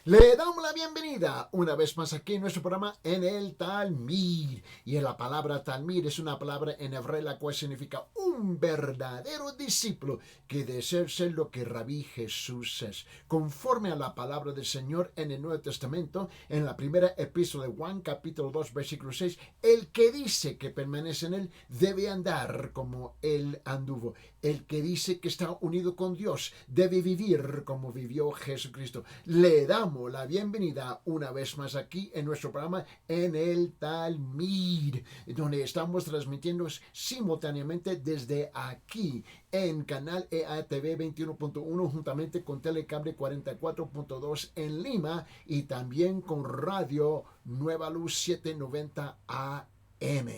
Le damos la bienvenida una vez más aquí en nuestro programa en el Talmud. Y en la palabra Talmud es una palabra en hebreo la cual significa un verdadero discípulo que desea ser lo que Rabí Jesús es. Conforme a la palabra del Señor en el Nuevo Testamento, en la primera epístola de Juan capítulo 2 versículo 6, el que dice que permanece en él debe andar como él anduvo. El que dice que está unido con Dios debe vivir como vivió Jesucristo. Le damos la bienvenida una vez más aquí en nuestro programa en el Talmud, donde estamos transmitiendo simultáneamente desde aquí en canal EATV 21.1 juntamente con Telecable 44.2 en Lima y también con Radio Nueva Luz 790 AM,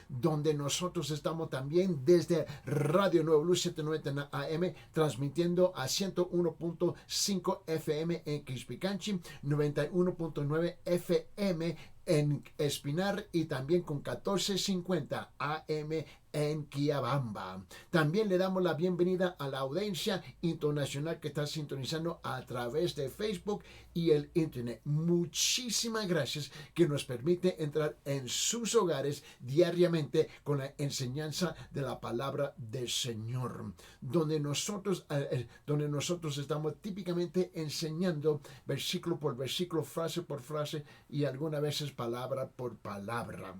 donde nosotros estamos también desde Radio Nuevo Luz 790 AM, transmitiendo a 101.5 FM en Quispicanchi, 91.9 FM en Espinar y también con 1450 AM en Quiabamba. También le damos la bienvenida a la audiencia internacional que está sintonizando a través de Facebook y el Internet. Muchísimas gracias que nos permite entrar en sus hogares diariamente con la enseñanza de la palabra del Señor, donde nosotros estamos típicamente enseñando versículo por versículo, frase por frase y algunas veces palabra por palabra,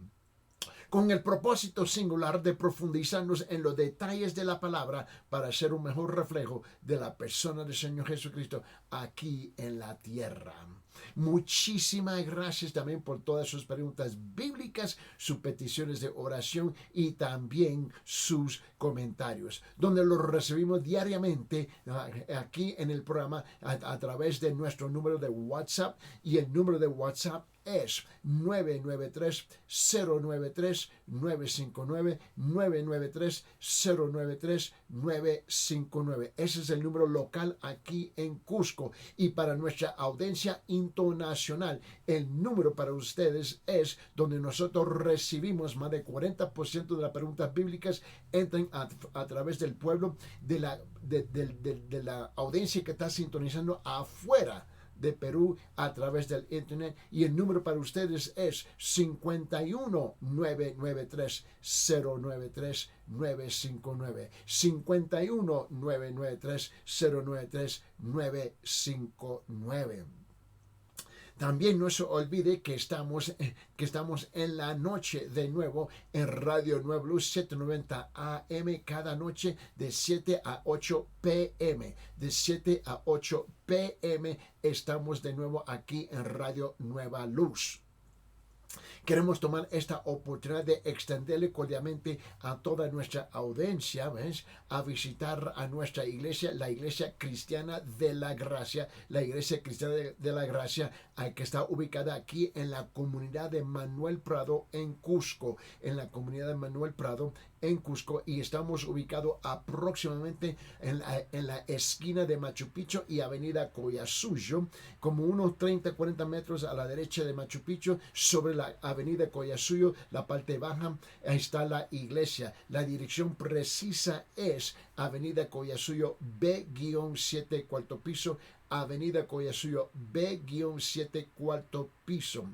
con el propósito singular de profundizarnos en los detalles de la palabra para ser un mejor reflejo de la persona del Señor Jesucristo aquí en la tierra. Muchísimas gracias también por todas sus preguntas bíblicas, sus peticiones de oración y también sus comentarios, donde los recibimos diariamente aquí en el programa a través de nuestro número de WhatsApp, y el número de WhatsApp es 993-093-959, 993-093-959. Ese es el número local aquí en Cusco. Y para nuestra audiencia internacional, el número para ustedes es donde nosotros recibimos más del 40% de las preguntas bíblicas entran a través del pueblo de la audiencia que está sintonizando afuera de Perú a través del Internet, y el número para ustedes es 51-993-093-959, 51-993-093-959. También no se olvide que estamos en la noche de nuevo en Radio Nueva Luz 790 AM cada noche de 7 a 8 PM. De 7 a 8 PM estamos de nuevo aquí en Radio Nueva Luz. Queremos tomar esta oportunidad de extenderle cordialmente a toda nuestra audiencia, ¿ves?, a visitar a nuestra iglesia, la Iglesia Cristiana de la Gracia, la Iglesia Cristiana de la Gracia, que está ubicada aquí en la comunidad de Manuel Prado en Cusco, en la comunidad de Manuel Prado en Cusco, y estamos ubicados aproximadamente en la esquina de Machu Picchu y Avenida Collasuyo, como unos 30-40 metros a la derecha de Machu Picchu, sobre la Avenida Collasuyo, la parte baja, está la iglesia. La dirección precisa es Avenida Collasuyo B-7 cuarto piso, Avenida Collasuyo B-7 cuarto piso.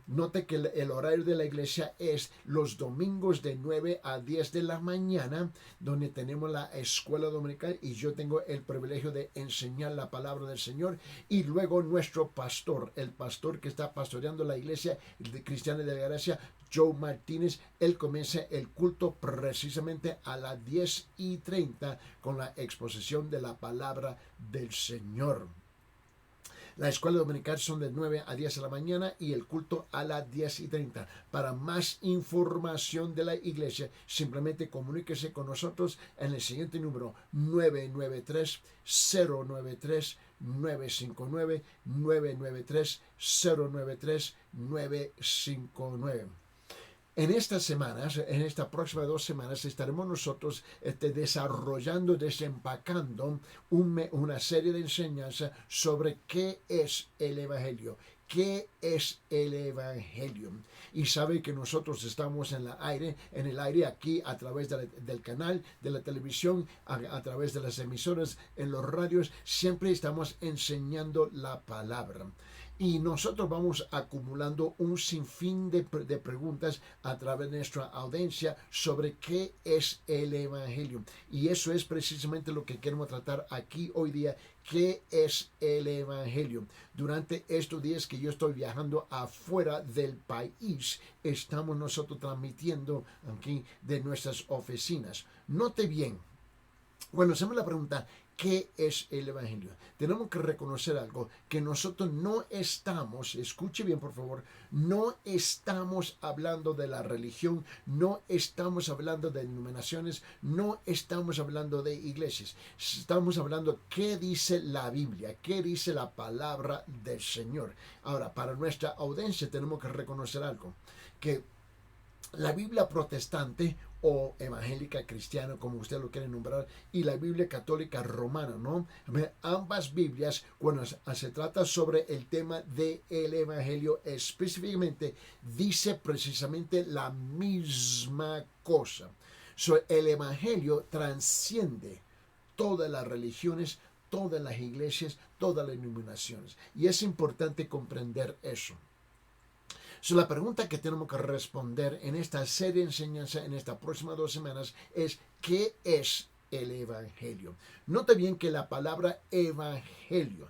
Note que el horario de la iglesia es los domingos de 9 a 10 de la mañana, donde tenemos la escuela dominical y yo tengo el privilegio de enseñar la palabra del Señor, y luego nuestro pastor, el pastor que está pastoreando la iglesia cristiana de la Gracia, Joe Martínez, él comienza el culto precisamente a las 10:30 con la exposición de la palabra del Señor. La escuela dominical son de 9 a 10 de la mañana y el culto a las 10:30. Para más información de la iglesia, simplemente comuníquese con nosotros en el siguiente número: 993-093-959, 993-093-959. En estas semanas, en estas próximas 2 semanas, estaremos nosotros desarrollando, desempacando una serie de enseñanzas sobre qué es el Evangelio, qué es el Evangelio. Y sabe que nosotros estamos en el aire aquí a través del canal, de la televisión, a través de las emisoras, en los radios, siempre estamos enseñando la palabra. Y nosotros vamos acumulando un sinfín de preguntas a través de nuestra audiencia sobre qué es el Evangelio. Y eso es precisamente lo que queremos tratar aquí hoy día. ¿Qué es el Evangelio? Durante estos días que yo estoy viajando afuera del país, estamos nosotros transmitiendo aquí de nuestras oficinas. Note bien, cuando hacemos la pregunta, ¿qué es el Evangelio? Tenemos que reconocer algo, que nosotros no estamos, escuche bien por favor, no estamos hablando de la religión, no estamos hablando de denominaciones, no estamos hablando de iglesias. Estamos hablando qué dice la Biblia, qué dice la palabra del Señor. Ahora, para nuestra audiencia tenemos que reconocer algo, que la Biblia protestante o evangélica cristiana, como usted lo quiere nombrar, y la Biblia católica romana, ¿no? Ambas Biblias, cuando se trata sobre el tema del Evangelio específicamente, dice precisamente la misma cosa. El Evangelio transciende todas las religiones, todas las iglesias, todas las denominaciones. Y es importante comprender eso. La pregunta que tenemos que responder en esta serie de enseñanza en estas próximas 2 semanas es ¿qué es el Evangelio? Note bien que la palabra evangelio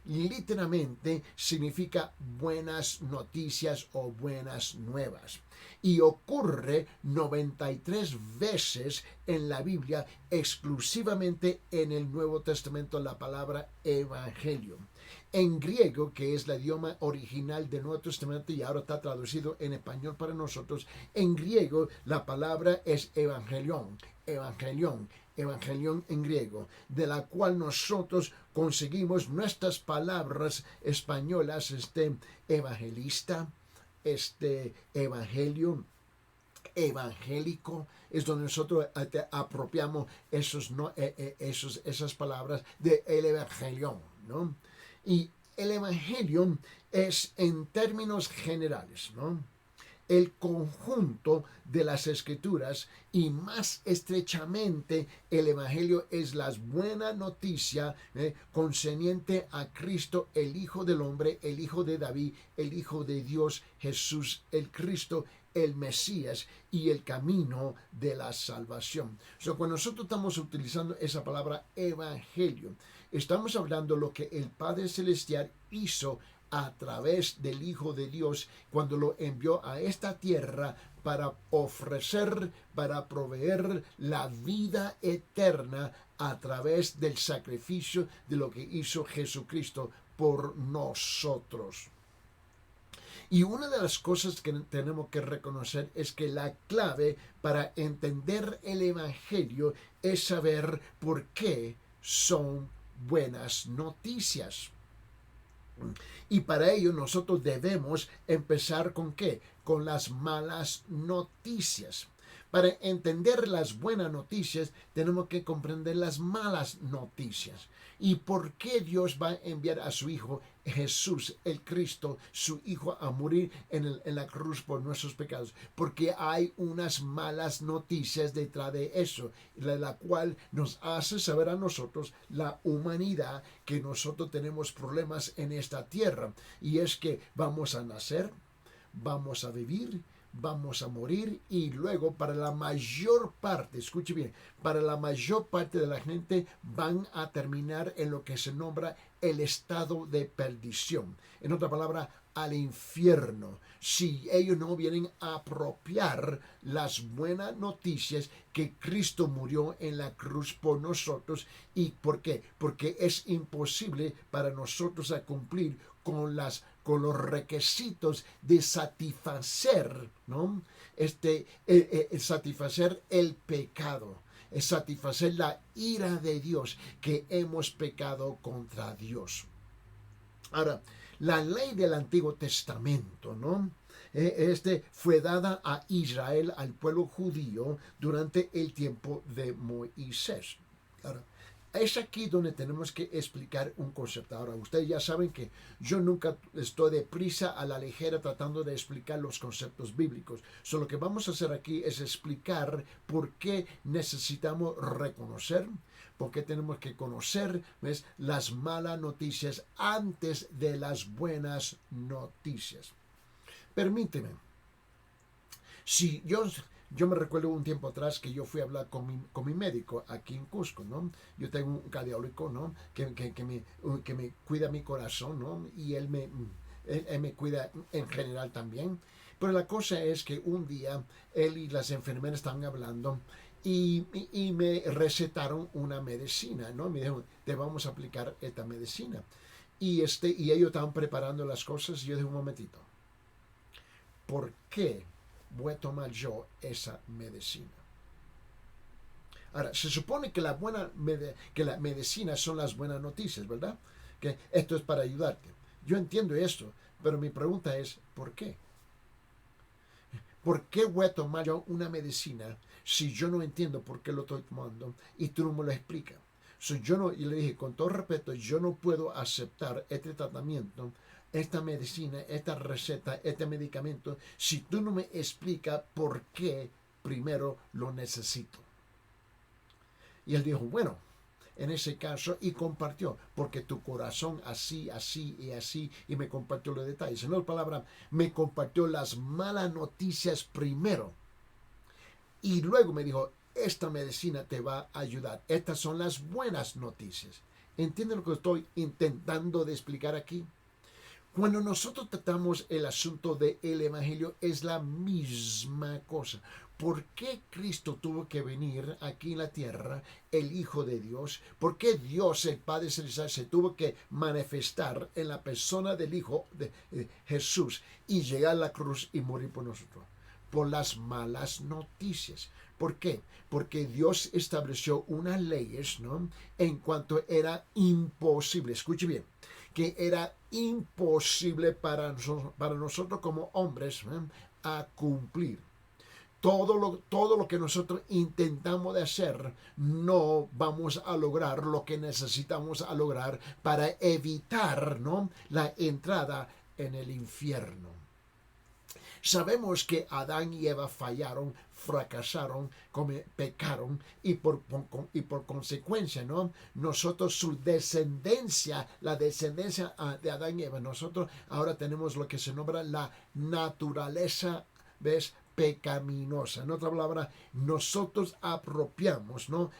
literalmente significa buenas noticias o buenas nuevas. Y ocurre 93 veces en la Biblia, exclusivamente en el Nuevo Testamento, la palabra evangelio. En griego, que es el idioma original del Nuevo Testamento y ahora está traducido en español para nosotros, en griego la palabra es evangelion en griego, de la cual nosotros conseguimos nuestras palabras españolas, evangelista, evangelio, evangélico, es donde nosotros apropiamos esas palabras del evangelion, ¿no? Y el Evangelio es, en términos generales, ¿no?, el conjunto de las Escrituras, y más estrechamente el Evangelio es la buena noticia concerniente a Cristo, el Hijo del Hombre, el Hijo de David, el Hijo de Dios, Jesús, el Cristo, el Mesías y el camino de la salvación. Cuando nosotros estamos utilizando esa palabra evangelio, estamos hablando de lo que el Padre Celestial hizo a través del Hijo de Dios cuando lo envió a esta tierra para ofrecer, para proveer la vida eterna a través del sacrificio de lo que hizo Jesucristo por nosotros. Y una de las cosas que tenemos que reconocer es que la clave para entender el Evangelio es saber por qué son buenas noticias. Y para ello nosotros debemos empezar ¿con qué? Con las malas noticias. Para entender las buenas noticias tenemos que comprender las malas noticias. ¿Y por qué Dios va a enviar a su Hijo Jesús, el Cristo, su Hijo, a morir en la cruz por nuestros pecados? Porque hay unas malas noticias detrás de eso, la cual nos hace saber a nosotros, la humanidad, que nosotros tenemos problemas en esta tierra. Y es que vamos a nacer, vamos a vivir, vamos a morir, y luego para la mayor parte, escuche bien, para la mayor parte de la gente van a terminar en lo que se nombra el estado de perdición. En otra palabra, al infierno, si ellos no vienen a apropiar las buenas noticias que Cristo murió en la cruz por nosotros. ¿Y por qué? Porque es imposible para nosotros a cumplir con los requisitos de satisfacer, ¿no? Satisfacer el pecado, es satisfacer la ira de Dios, que hemos pecado contra Dios. Ahora, la ley del Antiguo Testamento, ¿no?, fue dada a Israel, al pueblo judío, durante el tiempo de Moisés. Ahora, Es aquí donde tenemos que explicar un concepto. Ahora, ustedes ya saben que yo nunca estoy deprisa a la ligera tratando de explicar los conceptos bíblicos. Lo que vamos a hacer aquí es explicar por qué necesitamos reconocer, por qué tenemos que conocer, ¿ves?, las malas noticias antes de las buenas noticias. Permíteme. Si yo me recuerdo un tiempo atrás que yo fui a hablar con mi médico aquí en Cusco, ¿no? Yo tengo un cardiólogo, ¿no? Que me cuida mi corazón, ¿no? Y él me cuida en general también. Pero la cosa es que un día él y las enfermeras estaban hablando y me recetaron una medicina, ¿no? Me dijeron, te vamos a aplicar esta medicina. Y ellos estaban preparando las cosas y yo dije, un momentito, ¿por qué voy a tomar yo esa medicina? Ahora, se supone que que la medicina son las buenas noticias, ¿verdad? Que esto es para ayudarte. Yo entiendo esto, pero mi pregunta es, ¿por qué? ¿Por qué voy a tomar yo una medicina si yo no entiendo por qué lo estoy tomando y tú no me lo explicas? Y le dije, con todo respeto, yo no puedo aceptar este tratamiento, esta medicina, esta receta, este medicamento, si tú no me explicas por qué primero lo necesito. Y él dijo, bueno, en ese caso, y compartió, porque tu corazón así, así y así, y me compartió los detalles. En otras palabras, me compartió las malas noticias primero. Y luego me dijo, esta medicina te va a ayudar. Estas son las buenas noticias. ¿Entienden lo que estoy intentando de explicar aquí? Cuando nosotros tratamos el asunto del Evangelio es la misma cosa. ¿Por qué Cristo tuvo que venir aquí en la tierra, el Hijo de Dios? ¿Por qué Dios, el Padre Celestial, se tuvo que manifestar en la persona del Hijo de Jesús y llegar a la cruz y morir por nosotros? Por las malas noticias. ¿Por qué? Porque Dios estableció unas leyes, ¿no?, en cuanto era imposible, escuche bien, que era imposible para nosotros como hombres, ¿eh?, a cumplir. Todo lo que nosotros intentamos de hacer, no vamos a lograr lo que necesitamos a lograr para evitar, ¿no?, la entrada en el infierno. Sabemos que Adán y Eva fallaron, fracasaron, pecaron y por consecuencia, ¿no?, nosotros, su descendencia, la descendencia de Adán y Eva, nosotros ahora tenemos lo que se nombra la naturaleza, ¿ves?, pecaminosa. En otra palabra, nosotros apropiamos, ¿no?,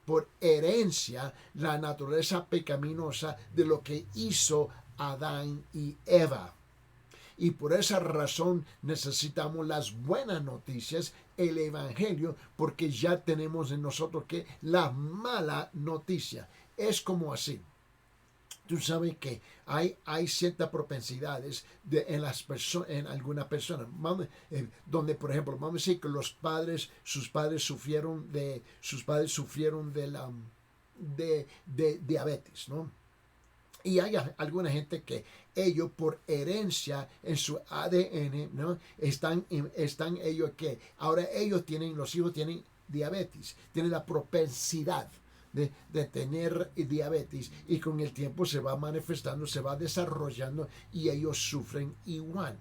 por herencia la naturaleza pecaminosa de lo que hizo Adán y Eva. Y por esa razón necesitamos las buenas noticias, el Evangelio, porque ya tenemos en nosotros que la mala noticia. Es como así. Tú sabes que hay ciertas propensidades en alguna persona, donde, por ejemplo, vamos a decir que sus padres sufrieron de diabetes, ¿no? Y hay alguna gente que ellos por herencia en su ADN, ¿no?, están ellos que ahora los hijos tienen diabetes, tienen la propensidad de tener diabetes, y con el tiempo se va manifestando, se va desarrollando y ellos sufren igual.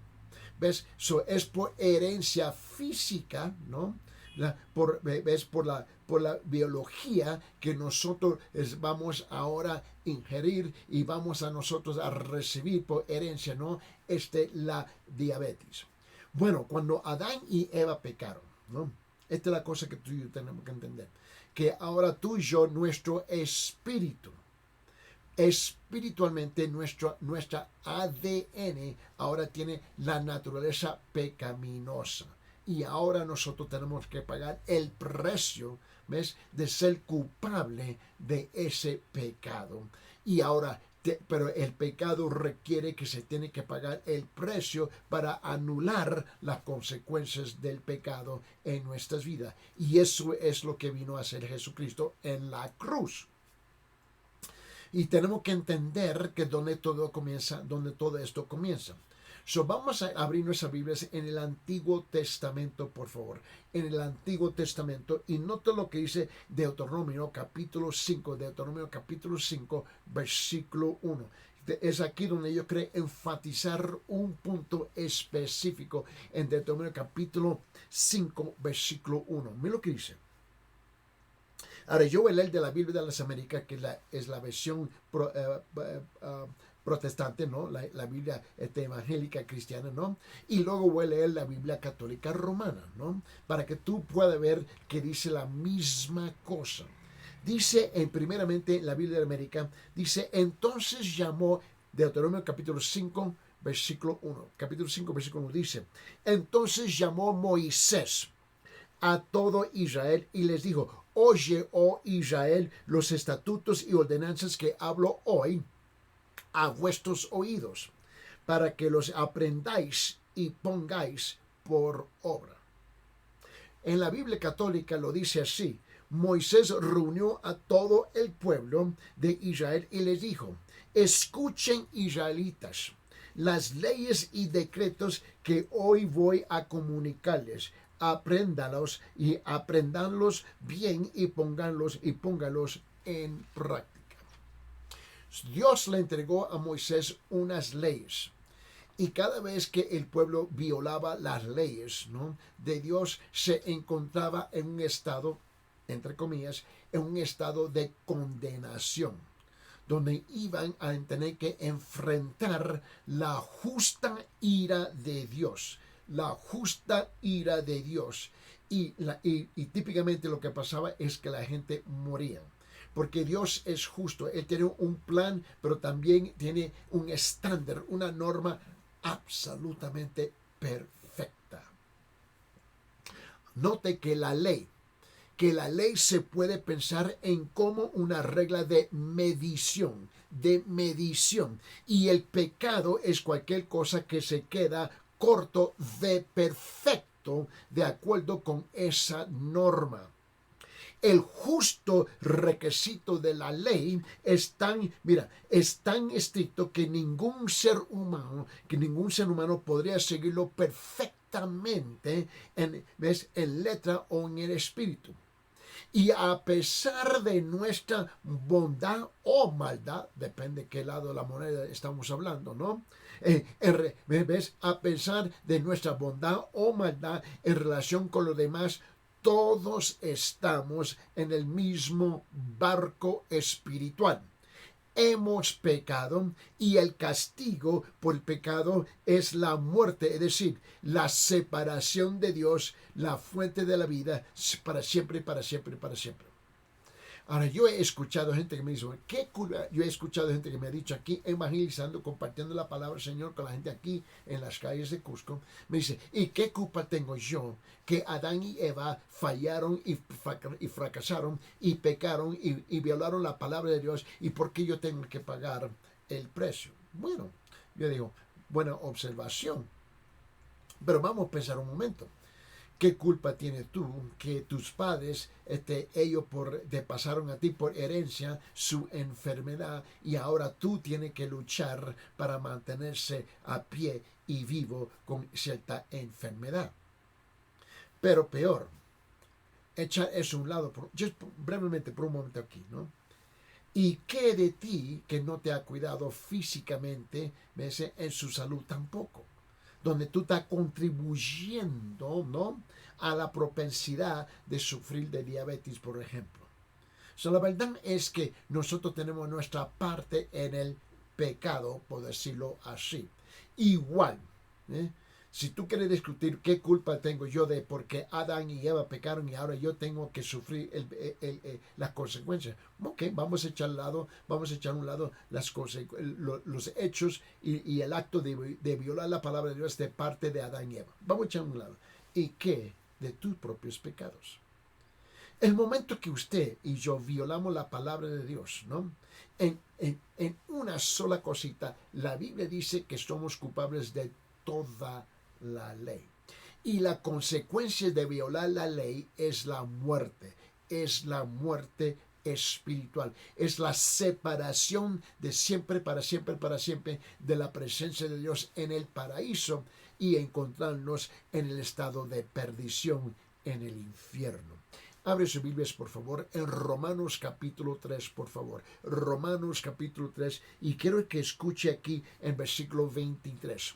¿Ves? Es por herencia física, ¿no? Por la biología que nosotros vamos ahora a ingerir y vamos a nosotros a recibir por herencia, ¿no?, la diabetes. Bueno, cuando Adán y Eva pecaron, ¿no?, esta es la cosa que tú y yo tenemos que entender, que ahora tú y yo, nuestro espíritu, espiritualmente nuestra ADN ahora tiene la naturaleza pecaminosa. Y ahora nosotros tenemos que pagar el precio, ¿ves?, de ser culpable de ese pecado. Y ahora, pero el pecado requiere que se tiene que pagar el precio para anular las consecuencias del pecado en nuestras vidas. Y eso es lo que vino a hacer Jesucristo en la cruz. Y tenemos que entender que donde todo esto comienza. So, vamos a abrir nuestras Biblias en el Antiguo Testamento, por favor. En el Antiguo Testamento. Y nota lo que dice Deuteronomio capítulo 5. Deuteronomio capítulo 5, versículo 1. Es aquí donde yo creo enfatizar un punto específico en Deuteronomio capítulo 5, versículo 1. Mira lo que dice. Ahora, yo voy a leer de la Biblia de las Américas, que es la versión protestante, ¿no? La Biblia evangélica cristiana, ¿no? Y luego voy a leer la Biblia católica romana, ¿no? Para que tú puedas ver que dice la misma cosa. Dice, primeramente, la Biblia de América, dice, entonces llamó, Deuteronomio capítulo 5, versículo 1. Capítulo 5, versículo 1 dice, entonces llamó Moisés a todo Israel y les dijo, oye, oh Israel, los estatutos y ordenanzas que hablo hoy a vuestros oídos, para que los aprendáis y pongáis por obra. En la Biblia católica lo dice así, Moisés reunió a todo el pueblo de Israel y les dijo, escuchen israelitas, las leyes y decretos que hoy voy a comunicarles, apréndalos y aprendanlos bien y pónganlos en práctica. Dios le entregó a Moisés unas leyes. Y cada vez que el pueblo violaba las leyes, ¿no?, de Dios, se encontraba en un estado, entre comillas, en un estado de condenación, donde iban a tener que enfrentar la justa ira de Dios. La justa ira de Dios. Y típicamente lo que pasaba es que la gente moría. Porque Dios es justo. Él tiene un plan, pero también tiene un estándar, una norma absolutamente perfecta. Note que la ley se puede pensar en como una regla de medición, y el pecado es cualquier cosa que se queda corto de perfecto de acuerdo con esa norma. El justo requisito de la ley es tan estricto que ningún ser humano podría seguirlo perfectamente en letra o en el espíritu. Y a pesar de nuestra bondad o maldad, depende de qué lado de la moneda estamos hablando, ¿no? A pesar de nuestra bondad o maldad en relación con los demás, todos estamos en el mismo barco espiritual. Hemos pecado y el castigo por el pecado es la muerte, es decir, la separación de Dios, la fuente de la vida, para siempre, para siempre, para siempre. Ahora, yo he escuchado gente que me dice, yo he escuchado gente que me ha dicho aquí, evangelizando, compartiendo la palabra del Señor con la gente aquí en las calles de Cusco, me dice, ¿y qué culpa tengo yo que Adán y Eva fallaron y fracasaron y pecaron y violaron la palabra de Dios, y por qué yo tengo que pagar el precio? Bueno, yo digo, buena observación, pero vamos a pensar un momento. ¿Qué culpa tienes tú que tus padres, ellos te pasaron a ti por herencia su enfermedad, y ahora tú tienes que luchar para mantenerse a pie y vivo con cierta enfermedad? Pero peor, echa eso a un lado, brevemente por un momento aquí, ¿no? ¿Y qué de ti que no te ha cuidado físicamente, en su salud tampoco? Donde tú estás contribuyendo, ¿no?, a la propensidad de sufrir de diabetes, por ejemplo. La verdad es que nosotros tenemos nuestra parte en el pecado, por decirlo así. Igual, si tú quieres discutir qué culpa tengo yo de porque Adán y Eva pecaron y ahora yo tengo que sufrir las consecuencias, ok, vamos a echar a un lado los hechos y el acto de violar la palabra de Dios de parte de Adán y Eva. Vamos a echar a un lado. ¿Y qué de tus propios pecados? El momento que usted y yo violamos la palabra de Dios, ¿no?, en una sola cosita, la Biblia dice que somos culpables de toda la ley. Y la consecuencia de violar la ley es la muerte espiritual. Es la separación de siempre, para siempre, de la presencia de Dios en el paraíso y encontrarnos en el estado de perdición en el infierno. Abre sus Biblias, por favor, en Romanos capítulo 3, por favor. Romanos capítulo 3, y quiero que escuche aquí en versículo 23.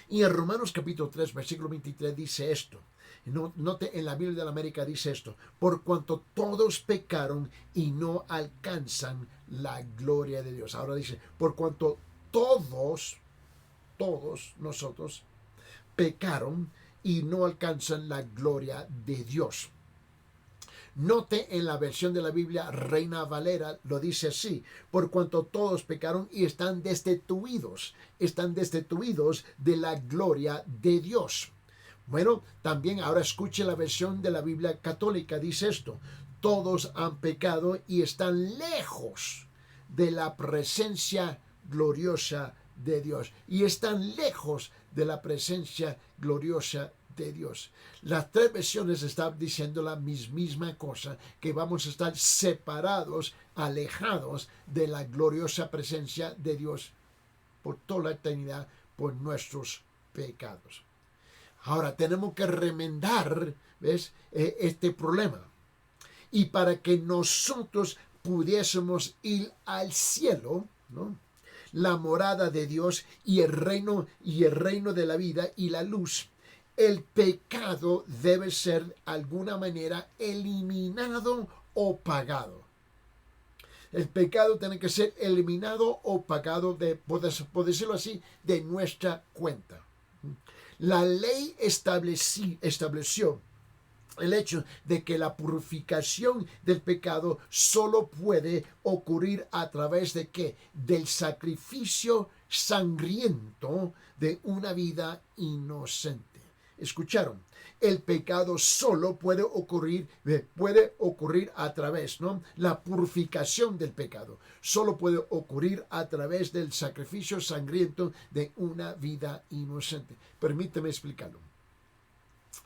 Y en Romanos capítulo 3, versículo 23 dice esto. Note, en la Biblia de la América dice esto: por cuanto todos pecaron y no alcanzan la gloria de Dios. Ahora dice, por cuanto todos nosotros pecaron y no alcanzan la gloria de Dios. Note, en la versión de la Biblia Reina Valera lo dice así: por cuanto todos pecaron y están destituidos de la gloria de Dios. Bueno, también ahora escuche la versión de la Biblia católica, dice esto: todos han pecado y están lejos de la presencia gloriosa de Dios. Y están lejos de la presencia gloriosa de Dios. Las tres versiones están diciendo la misma cosa, que vamos a estar separados, alejados de la gloriosa presencia de Dios por toda la eternidad por nuestros pecados. Ahora tenemos que remendar, ¿ves?, este problema. Y para que nosotros pudiésemos ir al cielo, ¿no?, la morada de Dios y el reino de la vida y la luz, el pecado debe ser de alguna manera eliminado o pagado. El pecado tiene que ser eliminado o pagado, por decirlo así, de nuestra cuenta. La ley estableció el hecho de que la purificación del pecado solo puede ocurrir a través de ¿qué? Del sacrificio sangriento de una vida inocente. ¿Escucharon? El pecado solo puede ocurrir a través, ¿no? La purificación del pecado solo puede ocurrir a través del sacrificio sangriento de una vida inocente. Permíteme explicarlo.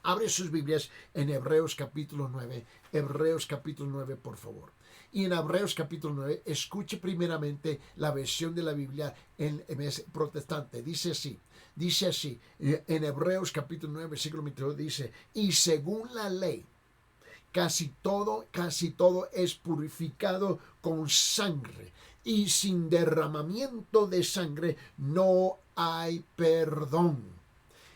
Abre sus Biblias en Hebreos capítulo 9. Hebreos capítulo 9, por favor. Y en Hebreos capítulo 9, escuche primeramente la versión de la Biblia en protestante. Dice así, en Hebreos capítulo 9, versículo 22, dice: y según la ley, casi todo es purificado con sangre, y sin derramamiento de sangre no hay perdón.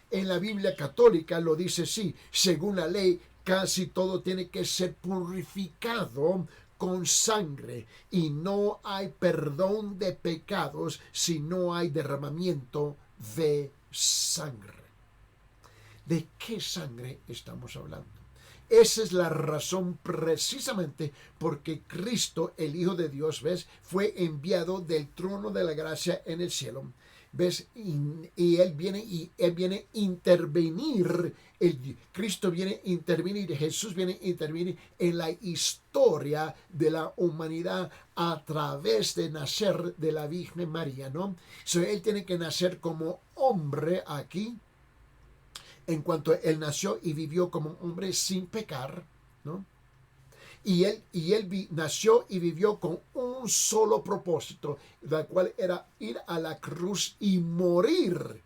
En la Biblia católica lo dice así: según la ley, casi todo tiene que ser purificado con sangre, y no hay perdón de pecados si no hay derramamiento de sangre. ¿De qué sangre estamos hablando? Esa es la razón precisamente porque Cristo, el Hijo de Dios, ¿ves?, fue enviado del trono de la gracia en el cielo, ¿ves? Y Él viene a intervenir, Cristo viene a intervenir, Jesús viene a intervenir en la historia de la humanidad a través de nacer de la Virgen María, ¿no? Él tiene que nacer como hombre aquí, en cuanto Él nació y vivió como un hombre sin pecar, ¿no? Y él nació y vivió con un solo propósito, el cual era ir a la cruz y morir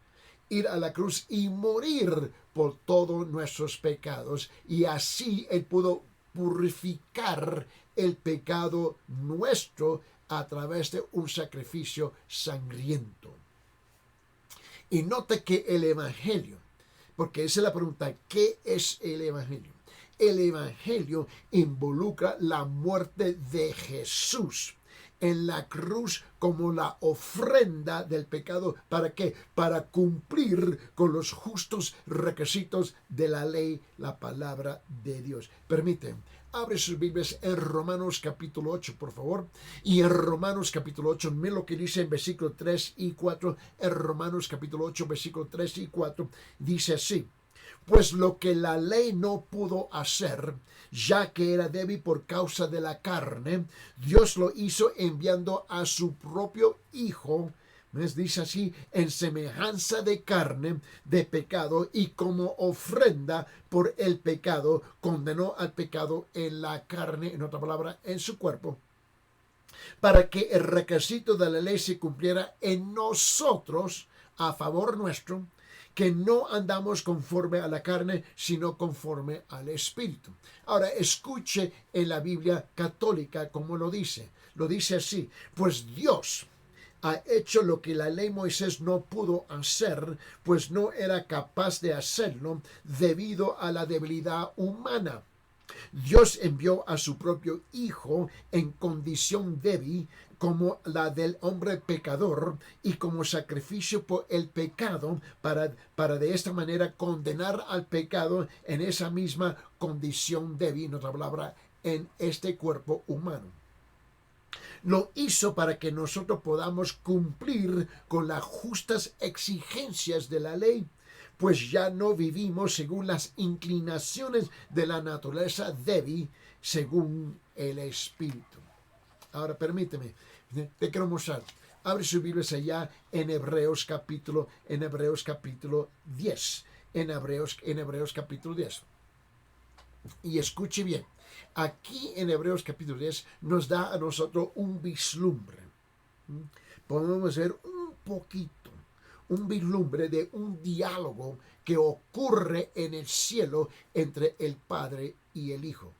por todos nuestros pecados. Y así Él pudo purificar el pecado nuestro a través de un sacrificio sangriento. Y note que el Evangelio, porque esa es la pregunta, ¿qué es el Evangelio? El Evangelio involucra la muerte de Jesús en la cruz como la ofrenda del pecado. ¿Para qué? Para cumplir con los justos requisitos de la ley, la palabra de Dios. Permiten, abre sus Biblias en Romanos capítulo 8, por favor. Y en Romanos capítulo 8, miren lo que dice en versículo 3 y 4. En Romanos capítulo 8, versículo 3 y 4, dice así: pues lo que la ley no pudo hacer, ya que era débil por causa de la carne, Dios lo hizo enviando a su propio Hijo Dice así, en semejanza de carne de pecado, y como ofrenda por el pecado, condenó al pecado en la carne, en otra palabra, en su cuerpo, para que el requisito de la ley se cumpliera en nosotros, a favor nuestro, que no andamos conforme a la carne, sino conforme al Espíritu. Ahora, escuche en la Biblia católica como lo dice. Lo dice así, pues Dios ha hecho lo que la ley Moisés no pudo hacer, pues no era capaz de hacerlo debido a la debilidad humana. Dios envió a su propio Hijo en condición débil como la del hombre pecador y como sacrificio por el pecado para de esta manera condenar al pecado en esa misma condición débil, en otra palabra, en este cuerpo humano. Lo hizo para que nosotros podamos cumplir con las justas exigencias de la ley, pues ya no vivimos según las inclinaciones de la naturaleza débil, según el Espíritu. Ahora permíteme, te quiero mostrar. Abre su Biblia allá en Hebreos capítulo 10. En Hebreos capítulo 10. Y escuche bien. Aquí en Hebreos capítulo 10 nos da a nosotros un vislumbre. Podemos ver un vislumbre de un diálogo que ocurre en el cielo entre el Padre y el Hijo.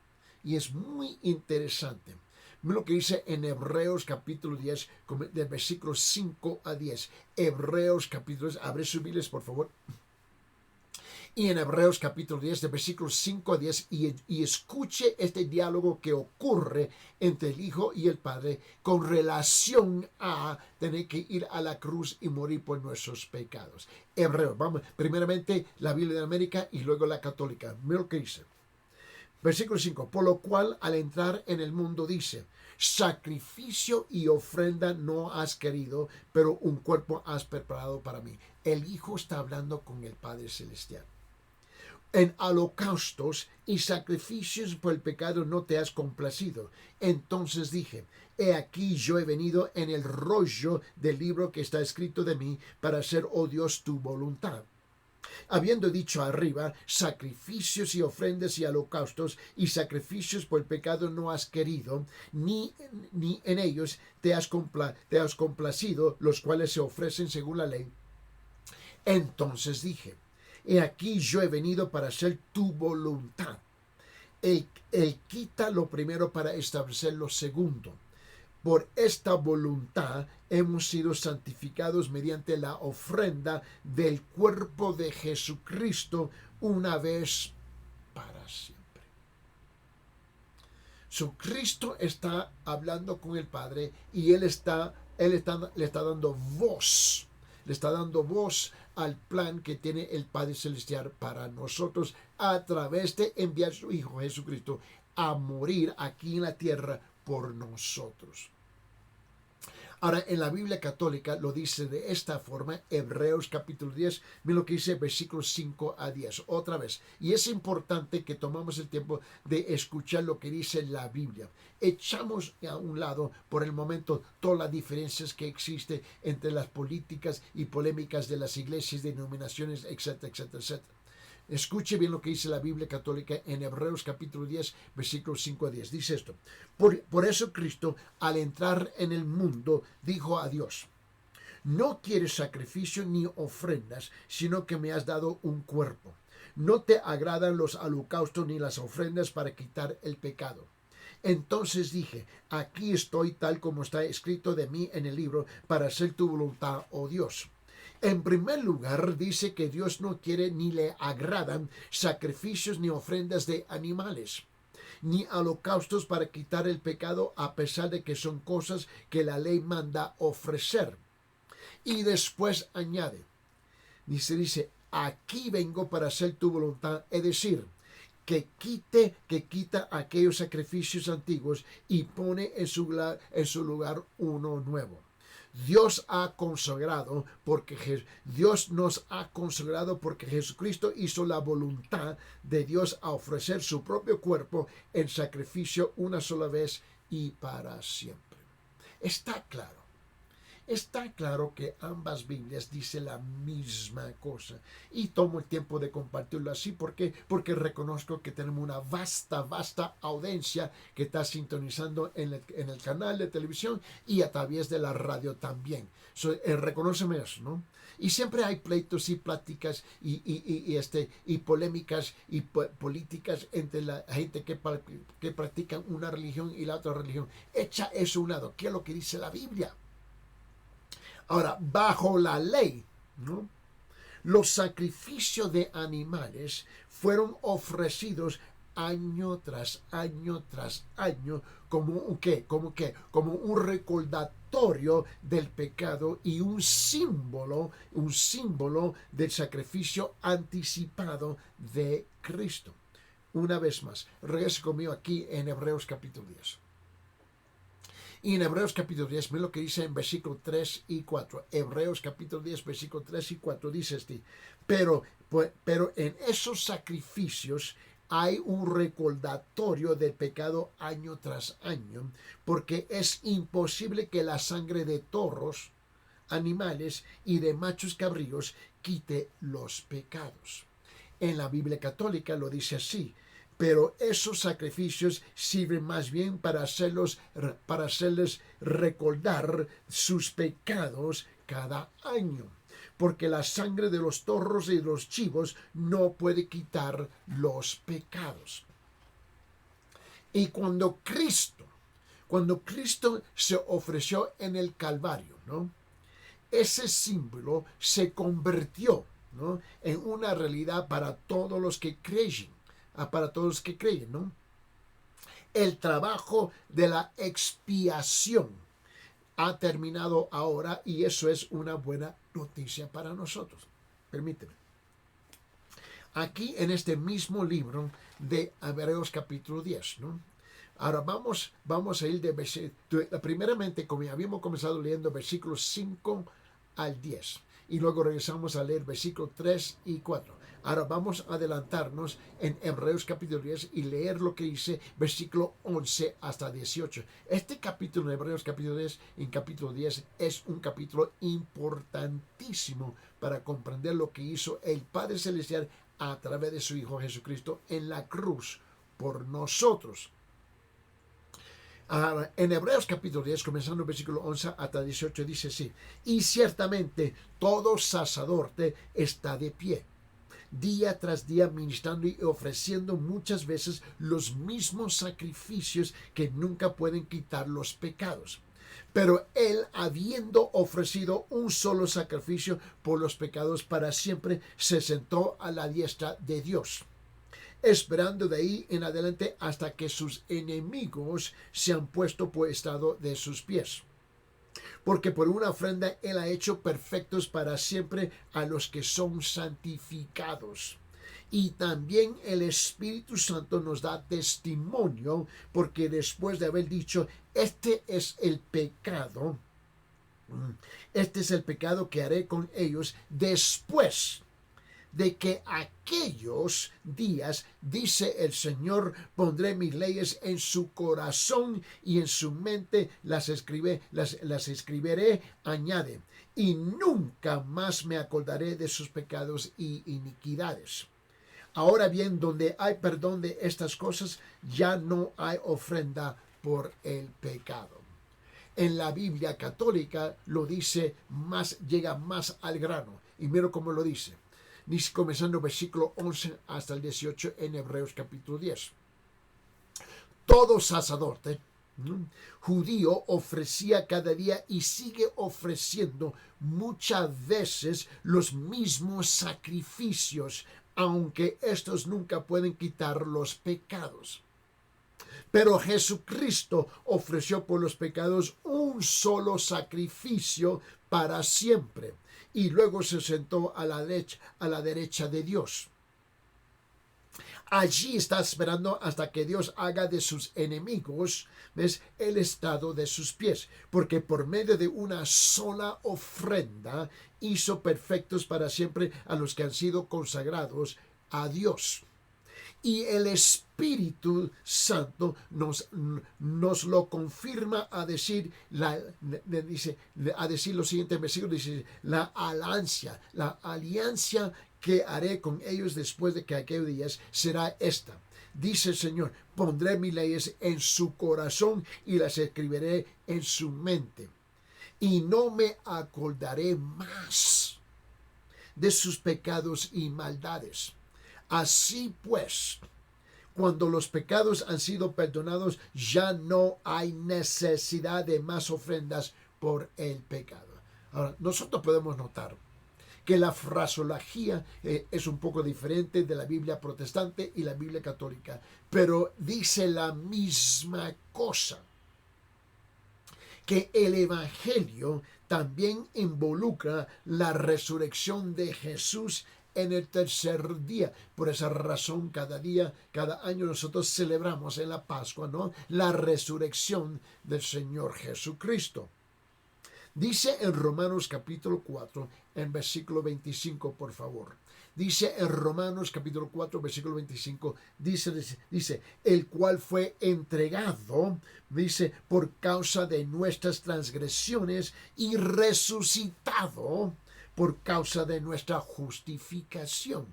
Y es muy interesante. Lo que dice en Hebreos capítulo 10, del versículo 5 a 10. Hebreos capítulo 10, abre sus Biblias por favor. Y en Hebreos capítulo 10, de versículos 5 a 10, y escuche este diálogo que ocurre entre el Hijo y el Padre con relación a tener que ir a la cruz y morir por nuestros pecados. Hebreos, vamos, primeramente la Biblia de América y luego la católica. Mira lo que dice. Versículo 5, por lo cual al entrar en el mundo dice, sacrificio y ofrenda no has querido, pero un cuerpo has preparado para mí. El Hijo está hablando con el Padre Celestial. En holocaustos y sacrificios por el pecado no te has complacido. Entonces dije, he aquí yo he venido en el rollo del libro que está escrito de mí para hacer, oh Dios, tu voluntad. Habiendo dicho arriba, sacrificios y ofrendas y holocaustos y sacrificios por el pecado no has querido, ni en ellos te has complacido, los cuales se ofrecen según la ley. Entonces dije, he aquí yo he venido para hacer tu voluntad. Él quita lo primero para establecer lo segundo. Por esta voluntad hemos sido santificados mediante la ofrenda del cuerpo de Jesucristo una vez para siempre. Cristo está hablando con el Padre y le está dando voz. Le está dando voz al plan que tiene el Padre Celestial para nosotros a través de enviar a su Hijo Jesucristo a morir aquí en la tierra por nosotros. Ahora, en la Biblia católica lo dice de esta forma, Hebreos capítulo 10, mira lo que dice versículos 5 a 10, otra vez. Y es importante que tomamos el tiempo de escuchar lo que dice la Biblia. Echamos a un lado por el momento todas las diferencias que existen entre las políticas y polémicas de las iglesias, denominaciones, etcétera, etcétera, etcétera. Escuche bien lo que dice la Biblia católica en Hebreos capítulo 10, versículos 5 a 10. Dice esto, por eso Cristo, al entrar en el mundo, dijo a Dios, no quieres sacrificio ni ofrendas, sino que me has dado un cuerpo. No te agradan los holocaustos ni las ofrendas para quitar el pecado. Entonces dije, aquí estoy tal como está escrito de mí en el libro, para hacer tu voluntad, oh Dios. En primer lugar, dice que Dios no quiere ni le agradan sacrificios ni ofrendas de animales, ni holocaustos para quitar el pecado, a pesar de que son cosas que la ley manda ofrecer. Y después añade, dice, aquí vengo para hacer tu voluntad, es decir, que quita aquellos sacrificios antiguos y pone en su lugar uno nuevo. Dios nos ha consagrado porque Jesucristo hizo la voluntad de Dios a ofrecer su propio cuerpo en sacrificio una sola vez y para siempre. Está claro. Está claro que ambas Biblias dicen la misma cosa. Y tomo el tiempo de compartirlo así. ¿Por qué? Porque reconozco que tenemos una vasta audiencia que está sintonizando en el canal de televisión y a través de la radio también. Reconóceme eso, ¿no? Y siempre hay pleitos y pláticas y polémicas y políticas entre la gente que practica una religión y la otra religión. Echa eso a un lado. ¿Qué es lo que dice la Biblia? Ahora, bajo la ley, ¿no?, los sacrificios de animales fueron ofrecidos año tras año tras año como un recordatorio del pecado y un símbolo del sacrificio anticipado de Cristo. Una vez más, regrese conmigo aquí en Hebreos capítulo 10. Y en Hebreos capítulo 10, miren lo que dice en versículo 3 y 4. Hebreos capítulo 10, versículo 3 y 4 dice este: pero en esos sacrificios hay un recordatorio del pecado año tras año, porque es imposible que la sangre de toros, animales y de machos cabríos quite los pecados. En la Biblia católica lo dice así: pero esos sacrificios sirven más bien para hacerles recordar sus pecados cada año, porque la sangre de los toros y de los chivos no puede quitar los pecados. Y cuando Cristo se ofreció en el Calvario, ¿no?, ese símbolo se convirtió, ¿no?, en una realidad para todos los que creen. ¿No? El trabajo de la expiación ha terminado ahora y eso es una buena noticia para nosotros. Permíteme. Aquí en este mismo libro de Hebreos capítulo 10, ¿no? Ahora vamos a ir primeramente, como habíamos comenzado leyendo versículos 5 al 10 y luego regresamos a leer versículos 3 y 4. Ahora vamos a adelantarnos en Hebreos capítulo 10 y leer lo que dice versículo 11 hasta 18. Este capítulo de Hebreos capítulo 10, en capítulo 10, es un capítulo importantísimo para comprender lo que hizo el Padre Celestial a través de su Hijo Jesucristo en la cruz por nosotros. Ahora, en Hebreos capítulo 10, comenzando el versículo 11 hasta 18, dice así: y ciertamente todo sacerdote está de pie, día tras día, ministrando y ofreciendo muchas veces los mismos sacrificios que nunca pueden quitar los pecados. Pero él, habiendo ofrecido un solo sacrificio por los pecados para siempre, se sentó a la diestra de Dios, esperando de ahí en adelante hasta que sus enemigos se han puesto por estrado de sus pies. Porque por una ofrenda él ha hecho perfectos para siempre a los que son santificados. Y también el Espíritu Santo nos da testimonio, porque después de haber dicho: este es el pecado que haré con ellos después de que aquellos días, dice el Señor, pondré mis leyes en su corazón y en su mente las escribiré, añade, y nunca más me acordaré de sus pecados y iniquidades. Ahora bien, donde hay perdón de estas cosas, ya no hay ofrenda por el pecado. En la Biblia católica lo dice más, llega más al grano. Y mira cómo lo dice. Dice, comenzando versículo 11 hasta el 18 en Hebreos capítulo 10. Todo sacerdote judío ofrecía cada día y sigue ofreciendo muchas veces los mismos sacrificios, aunque estos nunca pueden quitar los pecados. Pero Jesucristo ofreció por los pecados un solo sacrificio para siempre, y luego se sentó a la derecha de Dios. Allí está esperando hasta que Dios haga de sus enemigos, ¿ves?, el estrado de sus pies, porque por medio de una sola ofrenda hizo perfectos para siempre a los que han sido consagrados a Dios. Y el Espíritu Santo nos lo confirma a decir, a decir lo siguiente versículo, dice, la alianza que haré con ellos después de que aquellos días será esta. Dice el Señor, pondré mis leyes en su corazón y las escribiré en su mente. Y no me acordaré más de sus pecados y maldades. Así pues, cuando los pecados han sido perdonados, ya no hay necesidad de más ofrendas por el pecado. Ahora, nosotros podemos notar que la fraseología es un poco diferente de la Biblia protestante y la Biblia católica, pero dice la misma cosa, que el Evangelio también involucra la resurrección de Jesús en el tercer día. Por esa razón, cada año nosotros celebramos en la Pascua, ¿no?, la resurrección del Señor Jesucristo. Dice en Romanos capítulo 4, en versículo 25, por favor. Dice en Romanos capítulo 4, versículo 25, dice, el cual fue entregado, dice, por causa de nuestras transgresiones y resucitado por causa de nuestra justificación.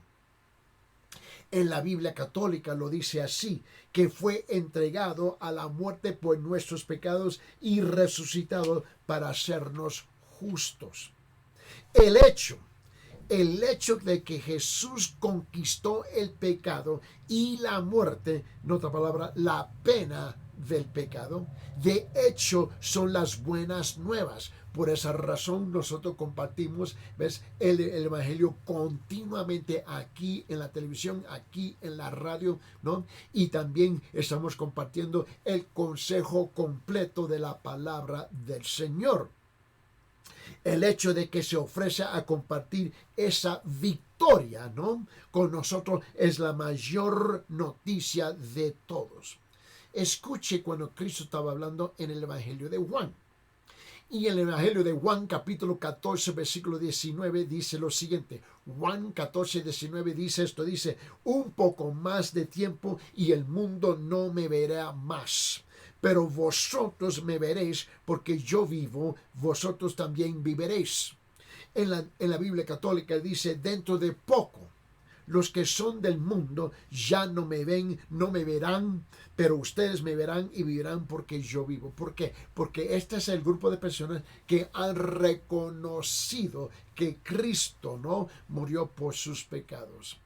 En la Biblia católica lo dice así, que fue entregado a la muerte por nuestros pecados y resucitado para hacernos justos. El hecho de que Jesús conquistó el pecado y la muerte, en otra palabra, la pena del pecado, de hecho son las buenas nuevas. Por esa razón nosotros compartimos, ¿ves?, el Evangelio continuamente aquí en la televisión, aquí en la radio, ¿no? Y también estamos compartiendo el consejo completo de la palabra del Señor. El hecho de que se ofrece a compartir esa victoria, ¿no?, con nosotros es la mayor noticia de todos. Escuche cuando Cristo estaba hablando en el Evangelio de Juan. Y en el Evangelio de Juan, capítulo 14, versículo 19, dice lo siguiente. Juan 14, 19 dice esto, dice, un poco más de tiempo y el mundo no me verá más. Pero vosotros me veréis, porque yo vivo, vosotros también viviréis. En la Biblia católica dice, dentro de poco, los que son del mundo ya no me ven, no me verán, pero ustedes me verán y vivirán porque yo vivo. ¿Por qué? Porque este es el grupo de personas que han reconocido que Cristo, ¿no?, murió por sus pecados.